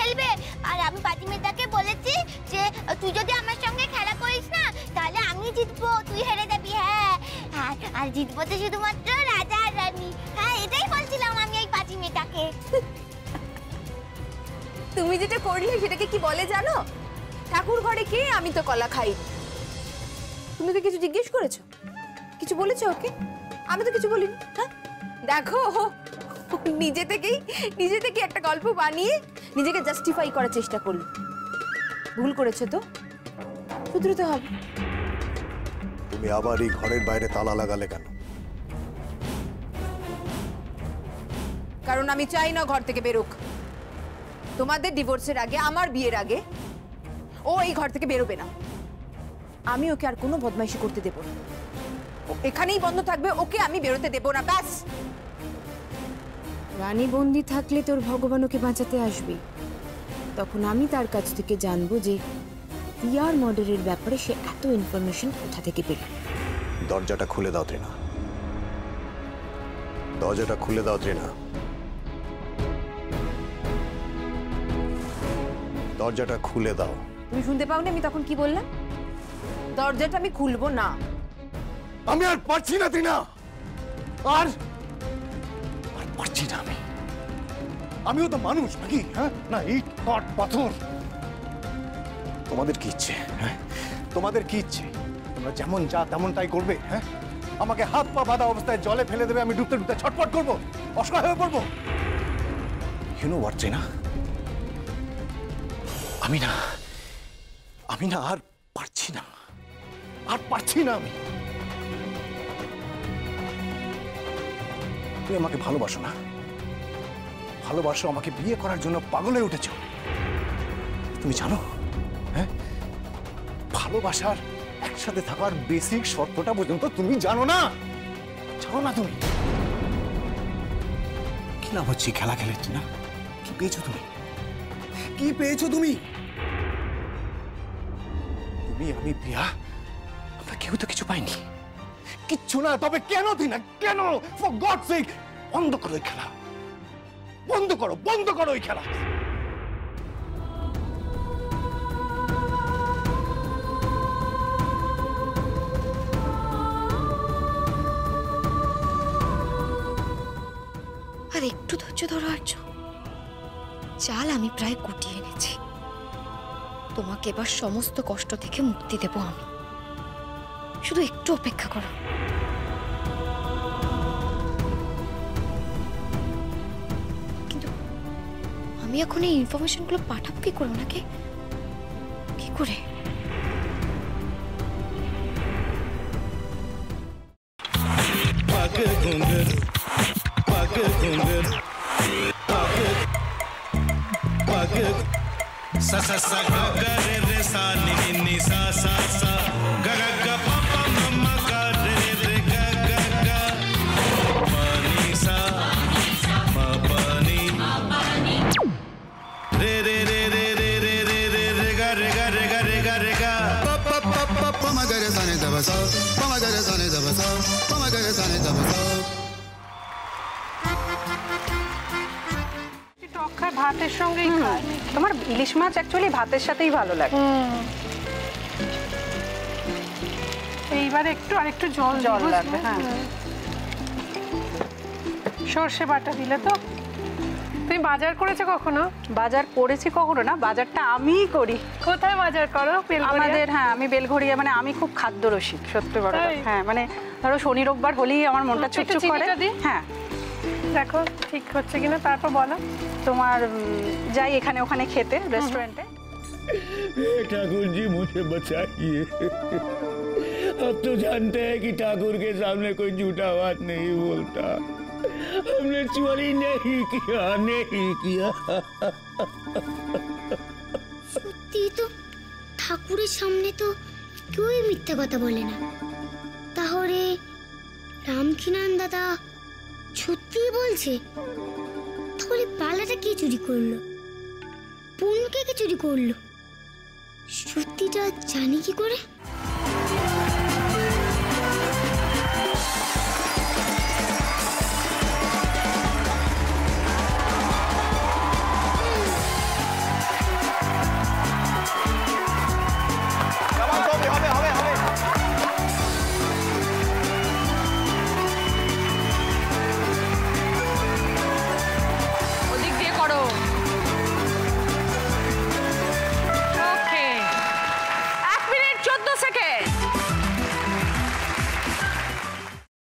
খেলবে। আর আমি পাতিমেতাকে বলেছি যে তুই যদি আমার সঙ্গে খেলা করিস না তাহলে আমি জিতবো, তুই হেরে যাবি। হ্যাঁ, আর জিতবো তো শুধুমাত্র রাজা আর রানী। হ্যাঁ, এটাই বলছিলাম আমি এই পাতিমেতাকে। তুমি যেটা করলে সেটাকে কি বলে জানো? ঠাকুর ঘরে কে? আমি তো কলা খাই। তুমি তো কিছু জিজ্ঞেস করেছো? কিছু বলেছো ওকে? আমি তো কিছু বলিনি। হ্যাঁ, দেখো নিজে থেকে একটা গল্প বানিয়ে নিজেকে জাস্টিফাই করার চেষ্টা করলো। ভুল করেছো তো, শুধরাতে হবে। তুমি আবার এই ঘরের বাইরে তালা লাগালে কেন? কারণ আমি চাই না ঘর থেকে বেরোক। তোমাদের ডিভোর্সের আগে, আমার বিয়ের আগে ও এই ঘর থেকে বেরোবে না। আমি ওকে আর কোনো বদমাইশি করতে দেব না। ও এখানেই বন্ধ থাকবে, ওকে আমি বেরোতে দেব না, ব্যাস। রানী বন্দি থাকলে তোর ভগবান ওকে বাঁচাতে আসবে। তখন আমি তার কাছ থেকে জানবো যে পিআর মর্ডারের ব্যাপারে সে এত ইনফরমেশন কোথা থেকে পেল। দরজাটা খুলে দাও ত্রিনা, দরজাটা খুলে দাও ত্রিনা, দরজাটা খুলে দাও। তুমি শুনতে পাওনি আমি তখন কি বললাম? দরজাটা আমি খুলবো না। আমি আর পারছি না ত্রিনা, আর পারছি না। আমিও তো মানুষ নাকি? হ্যাঁ, না ইট কাঠ পাথর। তোমাদের কি ইচ্ছে? হ্যাঁ, তোমাদের কি ইচ্ছে? তোমরা যেমন যা তেমন তাই করবে? হ্যাঁ, আমাকে হাত পা বাঁধা অবস্থায় জলে ফেলে দেবে, আমি ডুবতে ডুবতে ছটফট করবো, অসহায় হয়ে পড়বো। ইউ নো হোয়াট ত্রিনা, আমি না আর পারছি না, আমি। তুমি আমাকে ভালোবাসো না? ভালোবাসো, আমাকে বিয়ে করার জন্য পাগল হয়ে উঠেছ। তুমি জানো, হ্যাঁ, ভালোবাসার একসাথে থাকার বেসিক শর্তটা পর্যন্ত তুমি জানো না। তুমি কি লাভ হচ্ছে খেলা খেলে? না, কি পেয়েছো তুমি? কি পেয়েছো তুমি? আমি প্রিয়া, আমরা কেউ তো কিছু পাইনি, কিচ্ছু না। তবে কেন ত্রিনা, কেন? ফর গডস সেক, বন্ধ করো এই খেলা, বন্ধ করো এই খেলা। আর একটু ধৈর্য ধরো আর্য, চাল আমি প্রায় গুটিয়ে এনেছি। তোমাকে এবার সমস্ত কষ্ট থেকে মুক্তি দেব আমি, শুধু একটু অপেক্ষা করো। কিন্তু আমি এখন এই ইনফরমেশনগুলো পাঠাবো কি করে ওনাকে? কি করে? sa sa sa ga ga re re sa ni ni ni sa sa sa ga ga ga pa pa mama ga re re ga ga ga pa ni sa ma pa ni re re re re re re re re re ga re ga re ga re ga re ga pa pa pa pa pa ma ga re sa ni da ba sa pa ma ga re sa ni da ba sa pa ma ga re sa ni da ba sa ভাতের সঙ্গেই খায়। তোমার ইলিশ মাছ actually ভাতের সাথেই ভালো লাগে। এইবার আরেকটু জল লাগবে। হ্যাঁ, সর্ষে বাটা দিলে তো। তুমি বাজার করেছো কখনো? বাজার করেছি কখনো না, বাজারটা আমিই করি। কোথায় বাজার করো? আমাদের, হ্যাঁ, আমি বেলঘড়িয়া, মানে আমি খুব খাদ্য রসিক, সত্যি বড়। হ্যাঁ, মানে ধরো শনি রোববার হলেই আমার মনটা চুপচুপ করে। হ্যাঁ, দেখো ঠিক হচ্ছে কিনা, তারপর বলো। তোমার যাই এখানে ওখানে খেতে रेस्टोरेंटे। ठाकुर जी मुझे बचाइए, अब तो जानते हैं कि ठाकुर के सामने कोई झूठा बात नहीं बोलता। हमने चोरी नहीं किया। সত্যি তো, ঠাকুরের সামনে তো কেউই মিথ্যা কথা বলে না। তাহলে রামকিনান দাদা সত্যিই বলছে? তাহলে পালাটা কে চুরি করলো? পুনকে কে চুরি করলো? সত্যিটা জানি কি করে?